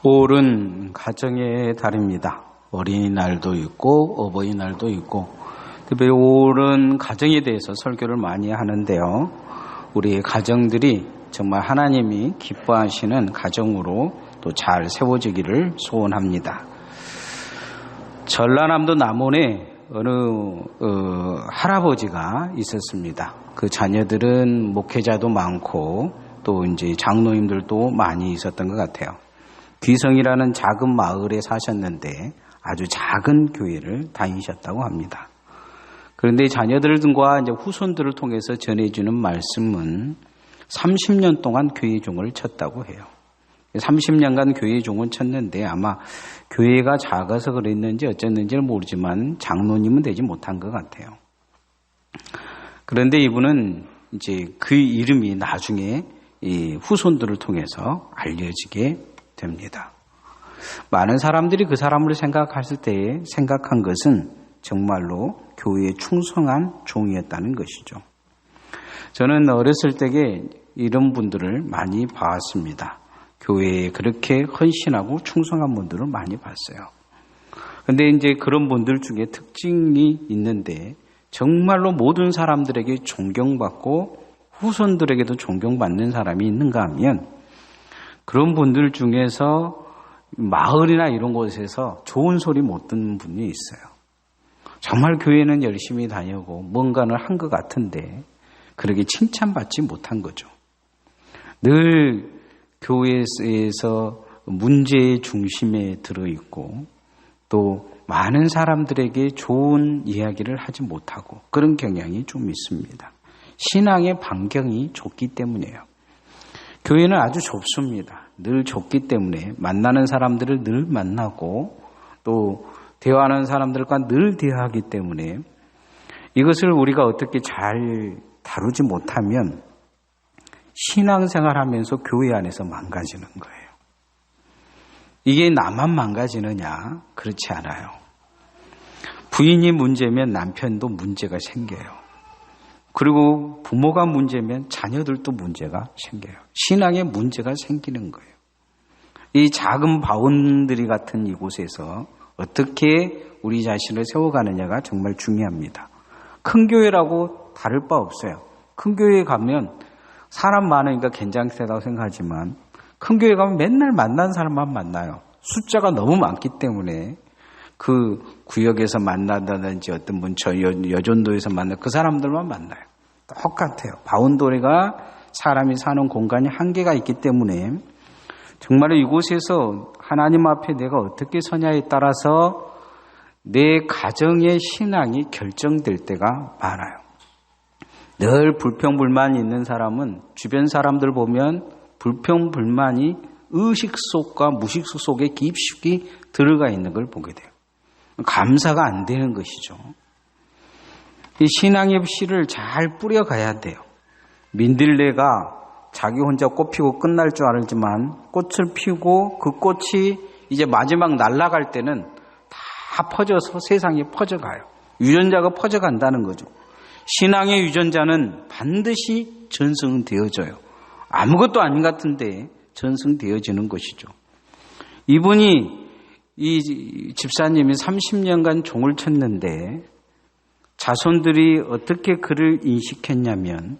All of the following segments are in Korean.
올은 가정의 달입니다. 어린이날도 있고 어버이날도 있고, 특별히 올은 가정에 대해서 설교를 많이 하는데요. 우리 가정들이 정말 하나님이 기뻐하시는 가정으로 또 잘 세워지기를 소원합니다. 전라남도 남원에 어느 할아버지가 있었습니다. 그 자녀들은 목회자도 많고 또 이제 장로님들도 많이 있었던 것 같아요. 귀성이라는 작은 마을에 사셨는데 아주 작은 교회를 다니셨다고 합니다. 그런데 자녀들과 이제 후손들을 통해서 전해주는 말씀은 30년 동안 교회 종을 쳤다고 해요. 30년간 교회 종을 쳤는데 아마 교회가 작아서 그랬는지 어쨌는지는 모르지만 장로님은 되지 못한 것 같아요. 그런데 이분은 이제 그 이름이 나중에 이 후손들을 통해서 알려지게 됩니다. 많은 사람들이 그 사람을 생각했을 때 생각한 것은 정말로 교회에 충성한 종이었다는 것이죠. 저는 어렸을 때에 이런 분들을 많이 봤습니다. 교회에 그렇게 헌신하고 충성한 분들을 많이 봤어요. 그런데 이제 그런 분들 중에 특징이 있는데 정말로 모든 사람들에게 존경받고 후손들에게도 존경받는 사람이 있는가 하면 그런 분들 중에서 마을이나 이런 곳에서 좋은 소리 못 듣는 분이 있어요. 정말 교회는 열심히 다니고 뭔가를 한 것 같은데 그렇게 칭찬받지 못한 거죠. 늘 교회에서 문제의 중심에 들어있고 또 많은 사람들에게 좋은 이야기를 하지 못하고 그런 경향이 좀 있습니다. 신앙의 반경이 좁기 때문이에요. 교회는 아주 좁습니다. 늘 좁기 때문에 만나는 사람들을 늘 만나고 또 대화하는 사람들과 늘 대화하기 때문에 이것을 우리가 어떻게 잘 다루지 못하면 신앙생활하면서 교회 안에서 망가지는 거예요. 이게 나만 망가지느냐? 그렇지 않아요. 부인이 문제면 남편도 문제가 생겨요. 그리고 부모가 문제면 자녀들도 문제가 생겨요. 신앙에 문제가 생기는 거예요. 이 작은 바운드리 같은 이곳에서 어떻게 우리 자신을 세워가느냐가 정말 중요합니다. 큰 교회라고 다를 바 없어요. 큰 교회에 가면 사람 많으니까 괜찮다고 생각하지만 큰 교회 가면 맨날 만난 사람만 만나요. 숫자가 너무 많기 때문에 그 구역에서 만난다든지 어떤 분 여전도에서 만나 그 사람들만 만나요. 똑같아요. 바운더리가 사람이 사는 공간이 한계가 있기 때문에 정말 이곳에서 하나님 앞에 내가 어떻게 서냐에 따라서 내 가정의 신앙이 결정될 때가 많아요. 늘 불평불만이 있는 사람은 주변 사람들 보면 불평불만이 의식 속과 무식 속에 깊숙이 들어가 있는 걸 보게 돼요. 감사가 안 되는 것이죠. 이 신앙의 씨를 잘 뿌려가야 돼요. 민들레가 자기 혼자 꽃 피고 끝날 줄 알지만 꽃을 피우고 그 꽃이 이제 마지막 날아갈 때는 다 퍼져서 세상에 퍼져가요. 유전자가 퍼져간다는 거죠. 신앙의 유전자는 반드시 전승되어져요. 아무것도 아닌 것 같은데 전승되어지는 것이죠. 이분이 이 집사님이 30년간 종을 쳤는데 자손들이 어떻게 그를 인식했냐면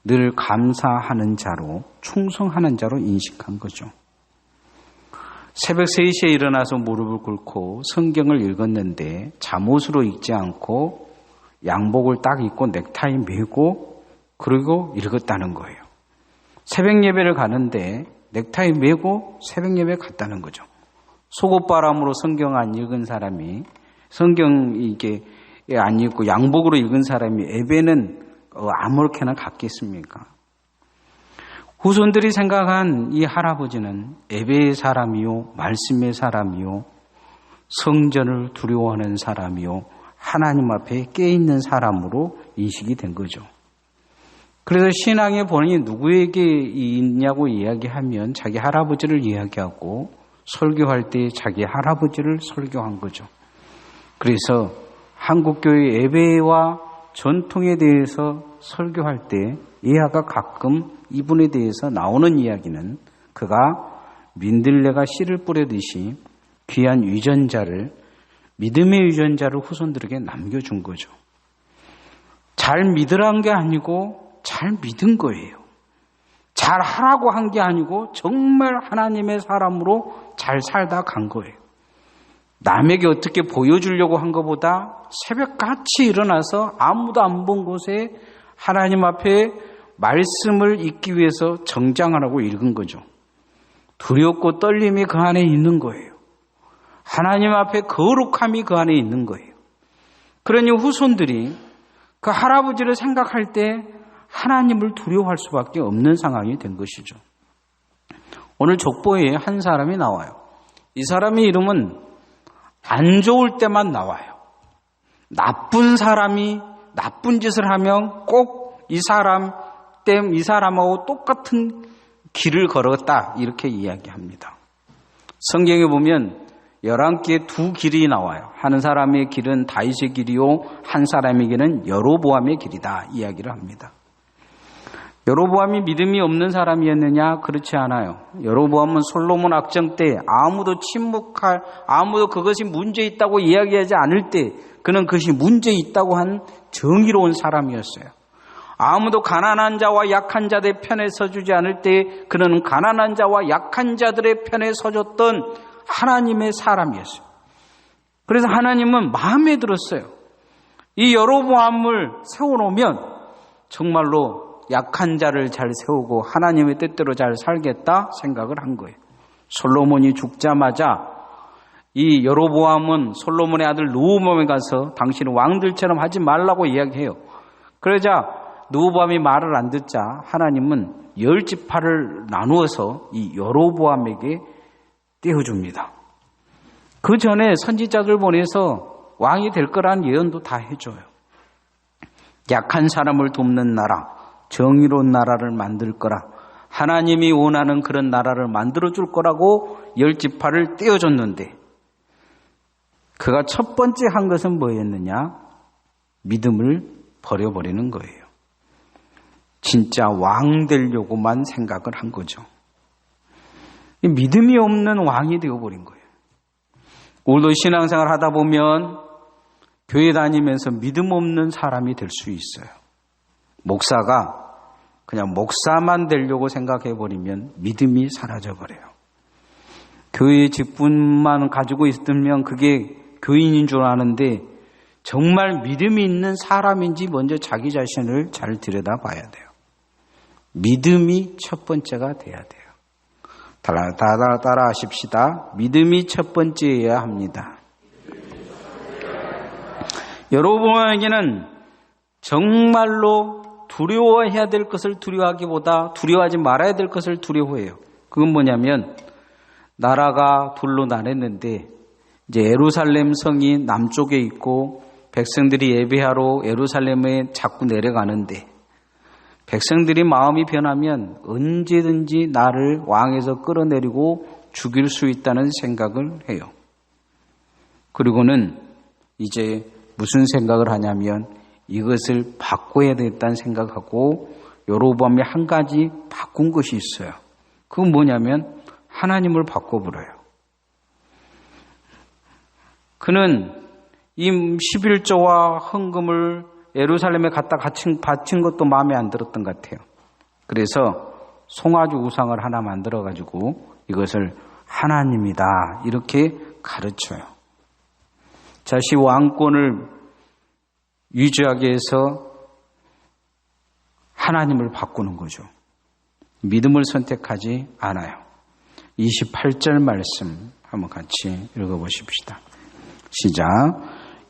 늘 감사하는 자로 충성하는 자로 인식한 거죠. 새벽 3시에 일어나서 무릎을 꿇고 성경을 읽었는데 잠옷으로 읽지 않고 양복을 딱 입고 넥타이 메고 그리고 읽었다는 거예요. 새벽 예배를 가는데 넥타이 메고 새벽 예배 갔다는 거죠. 속옷바람으로 성경 안 읽은 사람이 성경 이게 안 읽고 양복으로 읽은 사람이 예배는 아무렇게나 갔겠습니까? 후손들이 생각한 이 할아버지는 예배의 사람이요, 말씀의 사람이요, 성전을 두려워하는 사람이요, 하나님 앞에 깨어있는 사람으로 인식이 된 거죠. 그래서 신앙의 본인이 누구에게 있냐고 이야기하면 자기 할아버지를 이야기하고 설교할 때 자기 할아버지를 설교한 거죠. 그래서 한국교회 예배와 전통에 대해서 설교할 때 예화가 가끔 이분에 대해서 나오는 이야기는 그가 민들레가 씨를 뿌리듯이 귀한 유전자를, 믿음의 유전자를 후손들에게 남겨준 거죠. 잘 믿으란 게 아니고 잘 믿은 거예요. 잘 하라고 한 게 아니고 정말 하나님의 사람으로 잘 살다 간 거예요. 남에게 어떻게 보여주려고 한 것보다 새벽같이 일어나서 아무도 안 본 곳에 하나님 앞에 말씀을 읽기 위해서 정장하라고 읽은 거죠. 두렵고 떨림이 그 안에 있는 거예요. 하나님 앞에 거룩함이 그 안에 있는 거예요. 그러니 후손들이 그 할아버지를 생각할 때 하나님을 두려워할 수밖에 없는 상황이 된 것이죠. 오늘 족보에 한 사람이 나와요. 이 사람의 이름은 안 좋을 때만 나와요. 나쁜 사람이 나쁜 짓을 하면 꼭 이 사람하고 똑같은 길을 걸었다, 이렇게 이야기합니다. 성경에 보면 11개의 두 길이 나와요. 한 사람의 길은 다윗의 길이요, 한 사람의 길은 여로보암의 길이다, 이야기를 합니다. 여로보암이 믿음이 없는 사람이었느냐? 그렇지 않아요. 여로보암은 솔로몬 악정 때 아무도 그것이 문제 있다고 이야기하지 않을 때 그는 그것이 문제 있다고 한 정의로운 사람이었어요. 아무도 가난한 자와 약한 자들의 편에 서주지 않을 때 그는 가난한 자와 약한 자들의 편에 서줬던 하나님의 사람이었어요. 그래서 하나님은 마음에 들었어요. 이 여로보암을 세워놓으면 정말로 약한 자를 잘 세우고 하나님의 뜻대로 잘 살겠다 생각을 한 거예요. 솔로몬이 죽자마자 이 여로보암은 솔로몬의 아들 르호보암에 가서 당신은 왕들처럼 하지 말라고 이야기해요. 그러자 르호보암이 말을 안 듣자 하나님은 10지파를 나누어서 이 여로보암에게 떼어줍니다. 그 전에 선지자들 보내서 왕이 될 거란 예언도 다 해줘요. 약한 사람을 돕는 나라, 정의로운 나라를 만들 거라, 하나님이 원하는 그런 나라를 만들어줄 거라고 10지파를 떼어줬는데 그가 첫 번째 한 것은 뭐였느냐? 믿음을 버려버리는 거예요. 진짜 왕 되려고만 생각을 한 거죠. 믿음이 없는 왕이 되어버린 거예요. 오늘도 신앙생활 하다 보면 교회 다니면서 믿음 없는 사람이 될 수 있어요. 목사가 그냥 목사만 되려고 생각해버리면 믿음이 사라져버려요. 교회 직분만 가지고 있으면 그게 교인인 줄 아는데 정말 믿음이 있는 사람인지 먼저 자기 자신을 잘 들여다봐야 돼요. 믿음이 첫 번째가 돼야 돼요. 따라 하십시다. 믿음이 첫 번째여야 합니다. 여로보암에게는 정말로 두려워해야 될 것을 두려워하기보다 두려워하지 말아야 될 것을 두려워해요. 그건 뭐냐면 나라가 둘로 나눴는데 이제 예루살렘 성이 남쪽에 있고 백성들이 예배하러 예루살렘에 자꾸 내려가는데 백성들이 마음이 변하면 언제든지 나를 왕에서 끌어내리고 죽일 수 있다는 생각을 해요. 그리고는 이제 무슨 생각을 하냐면 이것을 바꿔야 되겠다는 생각하고 여로보암이 한 가지 바꾼 것이 있어요. 그건 뭐냐면 하나님을 바꿔버려요. 그는 이 11조와 헌금을 예루살렘에 갖다 바친 것도 마음에 안 들었던 것 같아요. 그래서 송아지 우상을 하나 만들어가지고 이것을 하나님이다 이렇게 가르쳐요. 자신이 왕권을 유지하기 위해서 하나님을 바꾸는 거죠. 믿음을 선택하지 않아요. 28절 말씀 한번 같이 읽어보십시다. 시작.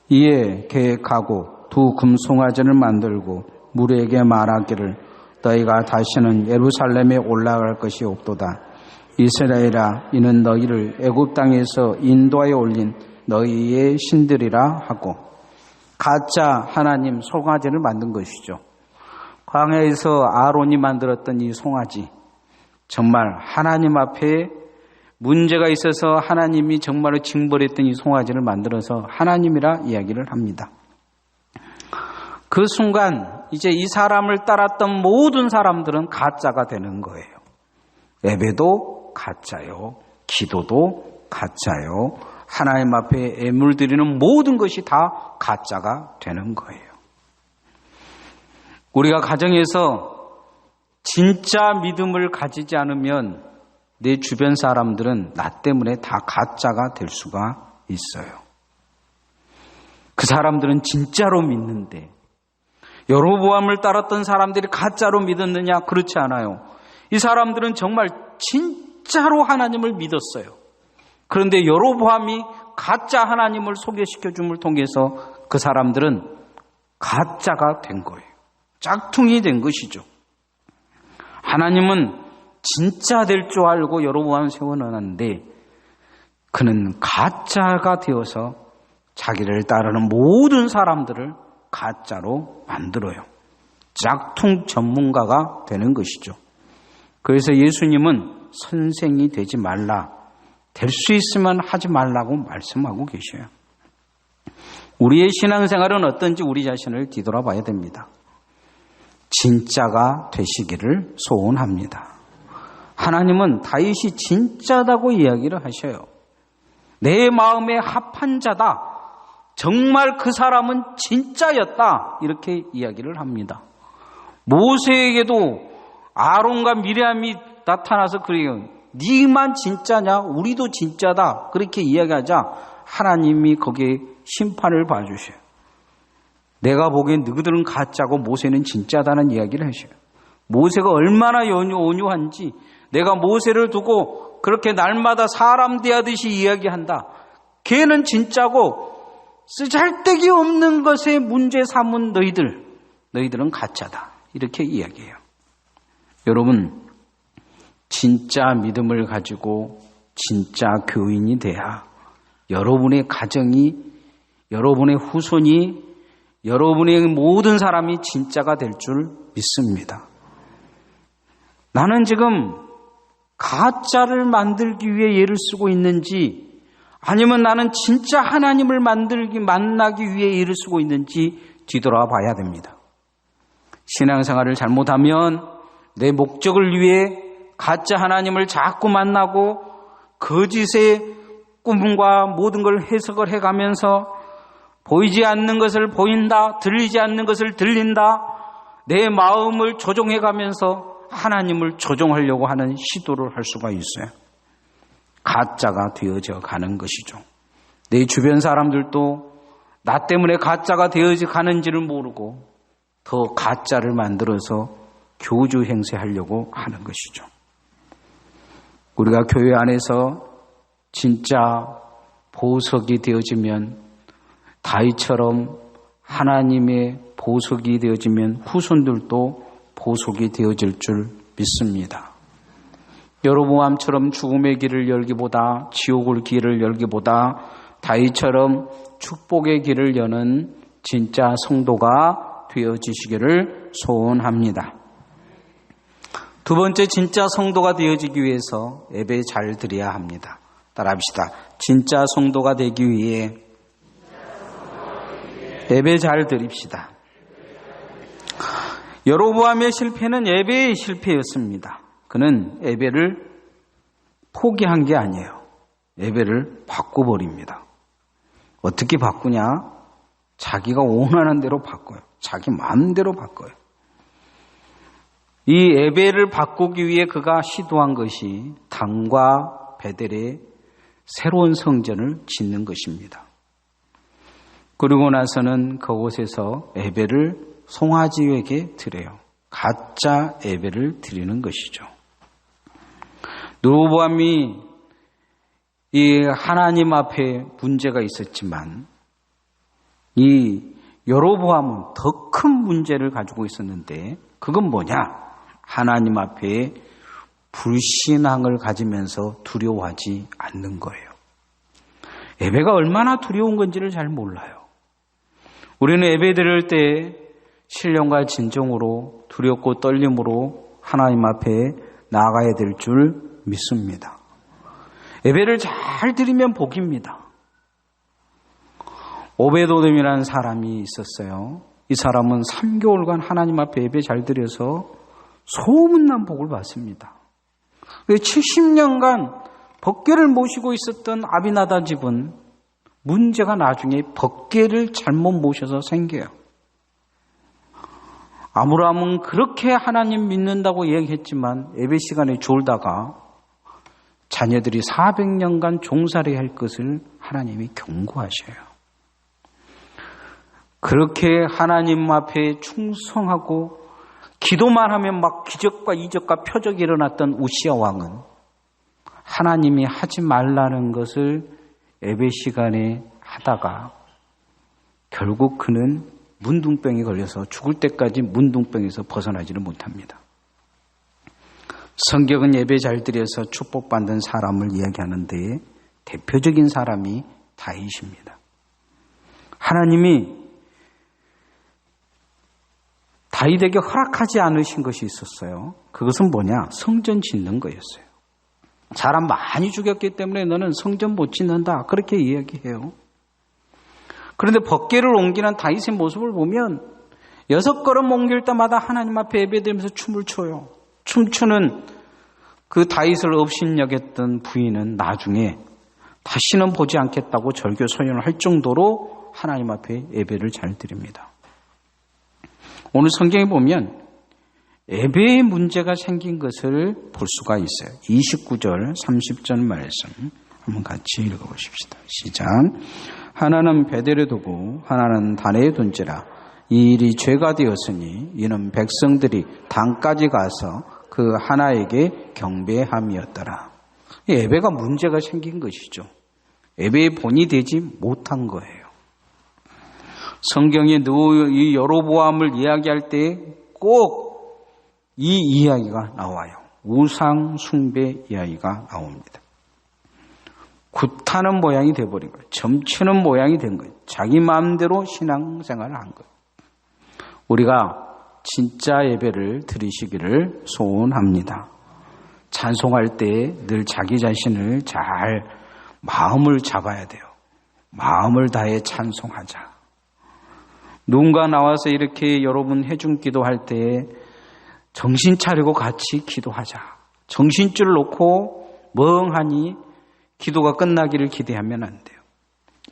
이에 계획하고 두 금송아지를 만들고 무리에게 말하기를 너희가 다시는 예루살렘에 올라갈 것이 없도다. 이스라엘아, 이는 너희를 애굽 땅에서 인도하여 올린 너희의 신들이라 하고 가짜 하나님 송아지를 만든 것이죠. 광야에서 아론이 만들었던 이 송아지, 정말 하나님 앞에 문제가 있어서 하나님이 정말로 징벌했던 이 송아지를 만들어서 하나님이라 이야기를 합니다. 그 순간 이제 이 사람을 따랐던 모든 사람들은 가짜가 되는 거예요. 예배도 가짜요. 기도도 가짜요. 하나님 앞에 예물 드리는 모든 것이 다 가짜가 되는 거예요. 우리가 가정에서 진짜 믿음을 가지지 않으면 내 주변 사람들은 나 때문에 다 가짜가 될 수가 있어요. 그 사람들은 진짜로 믿는데 여로보암을 따랐던 사람들이 가짜로 믿었느냐? 그렇지 않아요. 이 사람들은 정말 진짜로 하나님을 믿었어요. 그런데 여로보암이 가짜 하나님을 소개시켜 줌을 통해서 그 사람들은 가짜가 된 거예요. 짝퉁이 된 것이죠. 하나님은 진짜 될 줄 알고 여로보암을 세워놨는데 그는 가짜가 되어서 자기를 따르는 모든 사람들을 가짜로 만들어요. 짝퉁 전문가가 되는 것이죠. 그래서 예수님은 선생이 되지 말라, 될 수 있으면 하지 말라고 말씀하고 계셔요. 우리의 신앙생활은 어떤지 우리 자신을 뒤돌아봐야 됩니다. 진짜가 되시기를 소원합니다. 하나님은 다윗이 진짜다고 이야기를 하셔요. 내 마음에 합한 자다. 정말 그 사람은 진짜였다. 이렇게 이야기를 합니다. 모세에게도 아론과 미리암이 나타나서 그래요. 네만 진짜냐? 우리도 진짜다. 그렇게 이야기하자 하나님이 거기에 심판을 봐주셔요. 내가 보기엔 너희들은 가짜고 모세는 진짜다는 이야기를 하셔요. 모세가 얼마나 온유한지 내가 모세를 두고 그렇게 날마다 사람 대하듯이 이야기한다. 걔는 진짜고 쓰잘데기 없는 것에 문제 삼은 너희들은 가짜다. 이렇게 이야기해요. 여러분, 진짜 믿음을 가지고 진짜 교인이 돼야 여러분의 가정이, 여러분의 후손이, 여러분의 모든 사람이 진짜가 될 줄 믿습니다. 나는 지금 가짜를 만들기 위해 예를 쓰고 있는지 아니면 나는 진짜 하나님을 만나기 위해 예를 쓰고 있는지 뒤돌아봐야 됩니다. 신앙생활을 잘못하면 내 목적을 위해 가짜 하나님을 자꾸 만나고 거짓의 꿈과 모든 걸 해석을 해가면서 보이지 않는 것을 보인다, 들리지 않는 것을 들린다, 내 마음을 조종해가면서 하나님을 조종하려고 하는 시도를 할 수가 있어요. 가짜가 되어져 가는 것이죠. 내 주변 사람들도 나 때문에 가짜가 되어져 가는지를 모르고 더 가짜를 만들어서 교주 행세하려고 하는 것이죠. 우리가 교회 안에서 진짜 보석이 되어지면 다윗처럼 하나님의 보석이 되어지면 후손들도 보석이 되어질 줄 믿습니다. 여로보암처럼 죽음의 길을 열기보다 지옥의 길을 열기보다 다윗처럼 축복의 길을 여는 진짜 성도가 되어지시기를 소원합니다. 두 번째, 진짜 성도가 되어지기 위해서 예배 잘 드려야 합니다. 따라합시다. 진짜 성도가 되기 위해 예배 잘 드립시다. 여로보암의 실패는 예배의 실패였습니다. 그는 예배를 포기한 게 아니에요. 예배를 바꿔버립니다. 어떻게 바꾸냐? 자기가 원하는 대로 바꿔요. 자기 마음대로 바꿔요. 이 예배를 바꾸기 위해 그가 시도한 것이 단과 베델의 새로운 성전을 짓는 것입니다. 그리고 나서는 그곳에서 예배를 송아지에게 드려요. 가짜 예배를 드리는 것이죠. 여로보암이 이 하나님 앞에 문제가 있었지만 이 여로보암은 더 큰 문제를 가지고 있었는데 그건 뭐냐? 하나님 앞에 불신앙을 가지면서 두려워하지 않는 거예요. 예배가 얼마나 두려운 건지를 잘 몰라요. 우리는 예배 드릴 때 신령과 진정으로 두렵고 떨림으로 하나님 앞에 나아가야 될 줄 믿습니다. 예배를 잘 드리면 복입니다. 오베도돔이라는 사람이 있었어요. 이 사람은 3개월간 하나님 앞에 예배 잘 드려서 소문난 복을 받습니다. 70년간 법궤를 모시고 있었던 아비나다 집은 문제가 나중에 법궤를 잘못 모셔서 생겨요. 아브라함은 그렇게 하나님 믿는다고 얘기했지만 예배 시간에 졸다가 자녀들이 400년간 종살이 할 것을 하나님이 경고하셔요. 그렇게 하나님 앞에 충성하고 기도만 하면 막 기적과 이적과 표적이 일어났던 우시야 왕은 하나님이 하지 말라는 것을 예배 시간에 하다가 결국 그는 문둥병이 걸려서 죽을 때까지 문둥병에서 벗어나지를 못합니다. 성경은 예배 잘 드려서 축복받는 사람을 이야기하는데 대표적인 사람이 다윗입니다. 하나님이 다윗에게 허락하지 않으신 것이 있었어요. 그것은 뭐냐? 성전 짓는 거였어요. 사람 많이 죽였기 때문에 너는 성전 못 짓는다. 그렇게 이야기해요. 그런데 법궤를 옮기는 다윗의 모습을 보면 6걸음 옮길 때마다 하나님 앞에 예배드리면서 춤을 춰요. 춤추는 그 다윗을 업신여겼던 부인은 나중에 다시는 보지 않겠다고 절교 서연을 할 정도로 하나님 앞에 예배를 잘 드립니다. 오늘 성경에 보면 예배에 문제가 생긴 것을 볼 수가 있어요. 29절 30절 말씀 한번 같이 읽어보십시다. 시작. 하나는 베델에 두고 하나는 단에 둔지라. 이 일이 죄가 되었으니 이는 백성들이 단까지 가서 그 하나에게 경배함이었더라. 예배가 문제가 생긴 것이죠. 예배의 본이 되지 못한 거예요. 성경에 이 여로보암을 이야기할 때 꼭 이 이야기가 나와요. 우상 숭배 이야기가 나옵니다. 굿하는 모양이 돼버린 거예요. 점치는 모양이 된 거예요. 자기 마음대로 신앙생활을 한 거예요. 우리가 진짜 예배를 드리시기를 소원합니다. 찬송할 때 늘 자기 자신을 잘 마음을 잡아야 돼요. 마음을 다해 찬송하자. 누군가 나와서 이렇게 여러분 해중 기도할 때 정신 차리고 같이 기도하자. 정신줄을 놓고 멍하니 기도가 끝나기를 기대하면 안 돼요.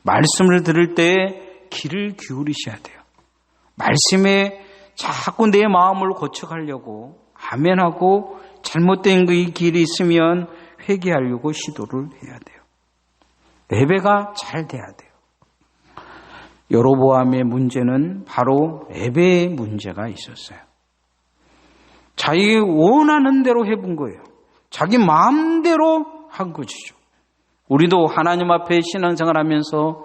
말씀을 들을 때 귀를 기울이셔야 돼요. 말씀에 자꾸 내 마음을 고쳐가려고 아멘하고 잘못된 그 길이 있으면 회개하려고 시도를 해야 돼요. 예배가 잘 돼야 돼요. 여로보암의 문제는 바로 예배의 문제가 있었어요. 자기 원하는 대로 해본 거예요. 자기 마음대로 한 것이죠. 우리도 하나님 앞에 신앙생활 하면서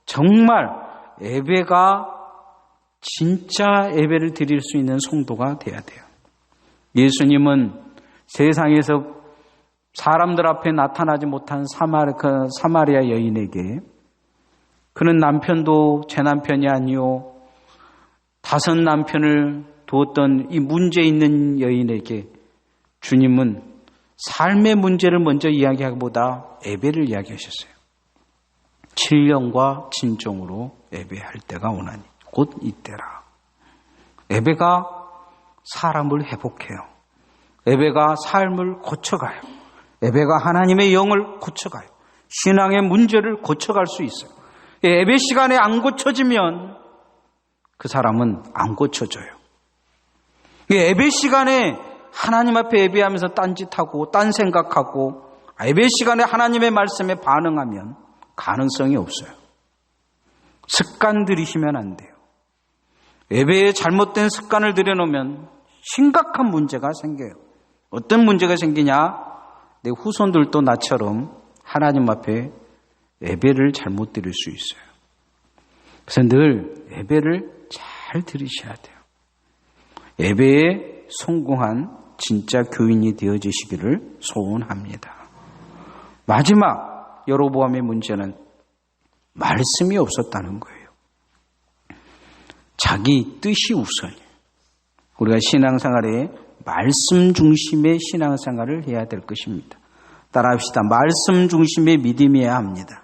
정말 예배가 진짜 예배를 드릴 수 있는 성도가 돼야 돼요. 예수님은 세상에서 사람들 앞에 나타나지 못한 사마리아 여인에게 그는 남편도 제 남편이 아니요 5 남편을 두었던 이 문제 있는 여인에게 주님은 삶의 문제를 먼저 이야기하기보다 예배를 이야기하셨어요. 7년과 진정으로 예배할 때가 오나니 곧 이때라. 예배가 사람을 회복해요. 예배가 삶을 고쳐가요. 예배가 하나님의 영을 고쳐가요. 신앙의 문제를 고쳐갈 수 있어요. 예배 시간에 안 고쳐지면 그 사람은 안 고쳐져요. 예배 시간에 하나님 앞에 예배하면서 딴짓하고 딴 생각하고 예배 시간에 하나님의 말씀에 반응하면 가능성이 없어요. 습관 들이시면 안 돼요. 예배에 잘못된 습관을 들여놓으면 심각한 문제가 생겨요. 어떤 문제가 생기냐? 내 후손들도 나처럼 하나님 앞에 예배를 잘못 드릴 수 있어요. 그래서 늘 예배를 잘 드리셔야 돼요. 예배에 성공한 진짜 교인이 되어지시기를 소원합니다. 마지막 여로보암의 문제는 말씀이 없었다는 거예요. 자기 뜻이 우선이에요. 우리가 신앙생활에 말씀 중심의 신앙생활을 해야 될 것입니다. 따라합시다. 말씀 중심의 믿음이어야 합니다.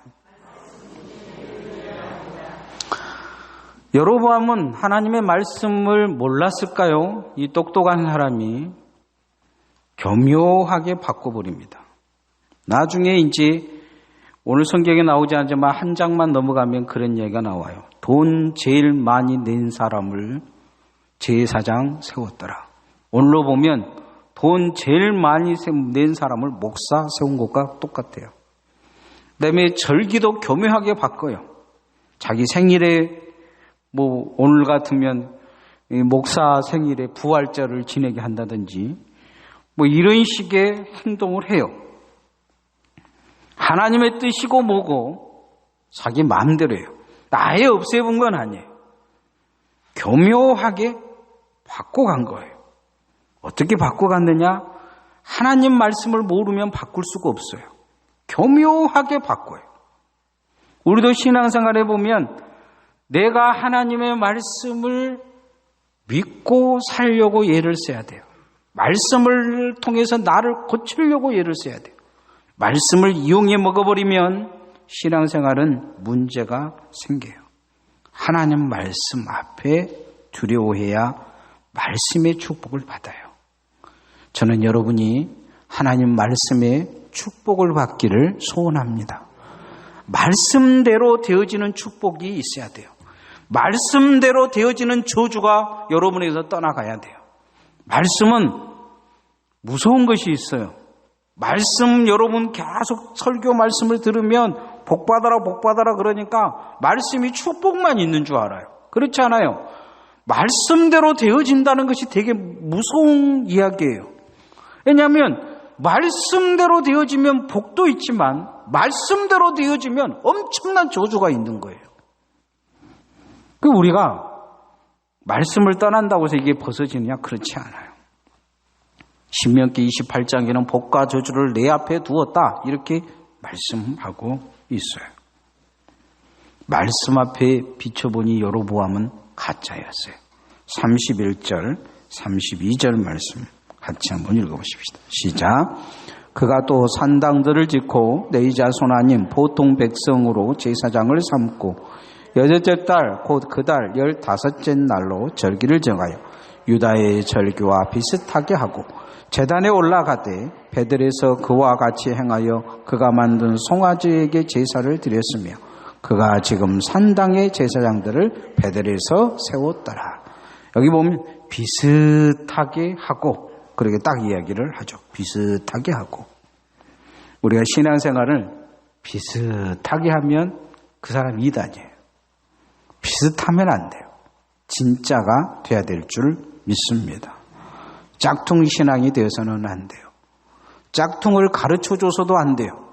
여로보암은 하나님의 말씀을 몰랐을까요? 이 똑똑한 사람이 교묘하게 바꿔버립니다. 나중에 이제 오늘 성경에 나오지 않지만 한 장만 넘어가면 그런 얘기가 나와요. 돈 제일 많이 낸 사람을 제사장 세웠더라. 오늘로 보면 돈 제일 많이 낸 사람을 목사 세운 것과 똑같아요. 그다음에 절기도 교묘하게 바꿔요. 자기 생일에 오늘 같으면 목사 생일에 부활절을 지내게 한다든지 이런 식의 행동을 해요. 하나님의 뜻이고 뭐고 자기 마음대로 해요. 아예 없애본 건 아니에요. 교묘하게 바꿔간 거예요. 어떻게 바꿔갔느냐? 하나님 말씀을 모르면 바꿀 수가 없어요. 교묘하게 바꿔요. 우리도 신앙생활에 보면 내가 하나님의 말씀을 믿고 살려고 애를 써야 돼요. 말씀을 통해서 나를 고치려고 애를 써야 돼요. 말씀을 이용해 먹어버리면 신앙생활은 문제가 생겨요. 하나님 말씀 앞에 두려워해야 말씀의 축복을 받아요. 저는 여러분이 하나님 말씀의 축복을 받기를 소원합니다. 말씀대로 되어지는 축복이 있어야 돼요. 말씀대로 되어지는 저주가 여러분에게서 떠나가야 돼요. 말씀은 무서운 것이 있어요. 말씀 여러분 계속 설교 말씀을 들으면 복받아라 복받아라 그러니까 말씀이 축복만 있는 줄 알아요. 그렇지 않아요. 말씀대로 되어진다는 것이 되게 무서운 이야기예요. 왜냐하면 말씀대로 되어지면 복도 있지만 말씀대로 되어지면 엄청난 저주가 있는 거예요. 우리가 말씀을 떠난다고 해서 이게 벗어지느냐? 그렇지 않아요. 신명기 28장에는 복과 저주를 내 앞에 두었다 이렇게 말씀하고 있어요. 말씀 앞에 비춰보니 여로보암은 가짜였어요. 31절 32절 말씀 같이 한번 읽어보십시다. 시작. 그가 또 산당들을 짓고 내 자손 아닌 보통 백성으로 제사장을 삼고 여섯째 달 곧 그 달 15째 날로 절기를 정하여 유다의 절기와 비슷하게 하고 제단에 올라가되 베들에서 그와 같이 행하여 그가 만든 송아지에게 제사를 드렸으며 그가 지금 산당의 제사장들을 베들에서 세웠더라. 여기 보면 비슷하게 하고 그렇게 딱 이야기를 하죠. 비슷하게 하고. 우리가 신앙생활을 비슷하게 하면 그 사람 이단이에요. 비슷하면 안 돼요. 진짜가 돼야 될 줄 믿습니다. 짝퉁 신앙이 되어서는 안 돼요. 짝퉁을 가르쳐줘서도 안 돼요.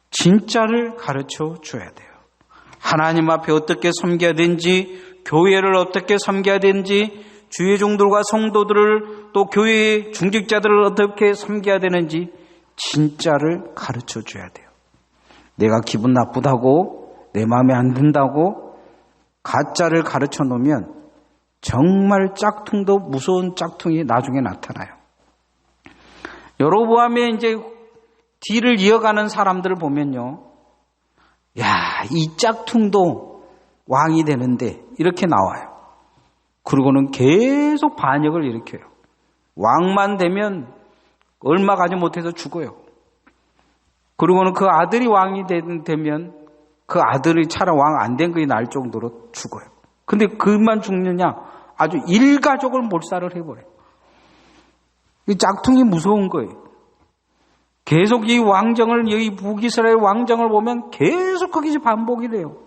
진짜를 가르쳐줘야 돼요. 하나님 앞에 어떻게 섬겨야 되는지, 교회를 어떻게 섬겨야 되는지, 주의 종들과 성도들을 또 교회의 중직자들을 어떻게 섬겨야 되는지 진짜를 가르쳐줘야 돼요. 내가 기분 나쁘다고 내 마음에 안 든다고 가짜를 가르쳐 놓으면 정말 짝퉁도 무서운 짝퉁이 나중에 나타나요. 여로보암의 이제 뒤를 이어가는 사람들을 보면요. 야, 이 짝퉁도 왕이 되는데 이렇게 나와요. 그리고는 계속 반역을 일으켜요. 왕만 되면 얼마 가지 못해서 죽어요. 그리고는 그 아들이 왕이 되면 그 아들이 차라리 왕 안 된 것이 날 정도로 죽어요. 근데 그만 죽느냐? 아주 일가족을 몰살을 해버려요. 이 짝퉁이 무서운 거예요. 계속 이 왕정을, 이 북이스라엘 왕정을 보면 계속 거기서 반복이 돼요.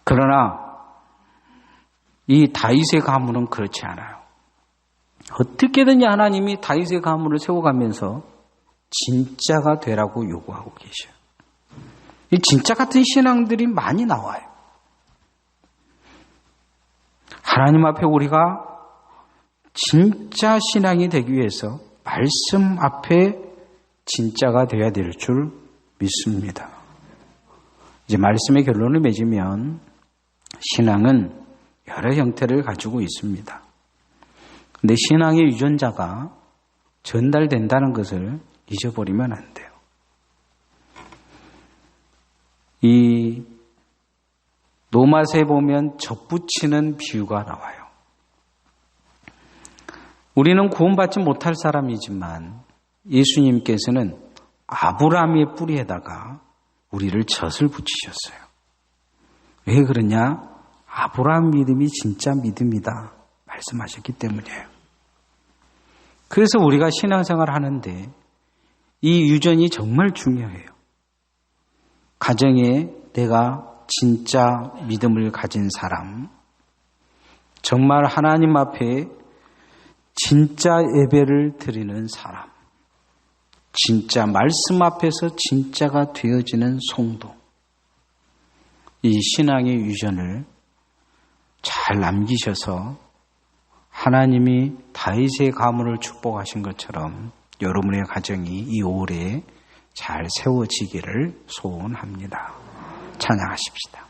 그러나 이 다윗의 가문은 그렇지 않아요. 어떻게든지 하나님이 다윗의 가문을 세워가면서 진짜가 되라고 요구하고 계셔요. 이 진짜 같은 신앙들이 많이 나와요. 하나님 앞에 우리가 진짜 신앙이 되기 위해서 말씀 앞에 진짜가 되어야 될 줄 믿습니다. 이제 말씀의 결론을 맺으면 신앙은 여러 형태를 가지고 있습니다. 근데 신앙의 유전자가 전달된다는 것을 잊어버리면 안 돼요. 이 노맛에 보면 젖붙이는 비유가 나와요. 우리는 구원받지 못할 사람이지만 예수님께서는 아브라함의 뿌리에다가 우리를 젖을 붙이셨어요. 왜 그러냐? 아브라함 믿음이 진짜 믿음이다 말씀하셨기 때문이에요. 그래서 우리가 신앙생활 하는데 이 유전이 정말 중요해요. 가정에 내가 진짜 믿음을 가진 사람, 정말 하나님 앞에 진짜 예배를 드리는 사람, 진짜 말씀 앞에서 진짜가 되어지는 성도, 이 신앙의 유전을 잘 남기셔서 하나님이 다윗의 가문을 축복하신 것처럼 여러분의 가정이 이 올해 잘 세워지기를 소원합니다. 찬양하십시다.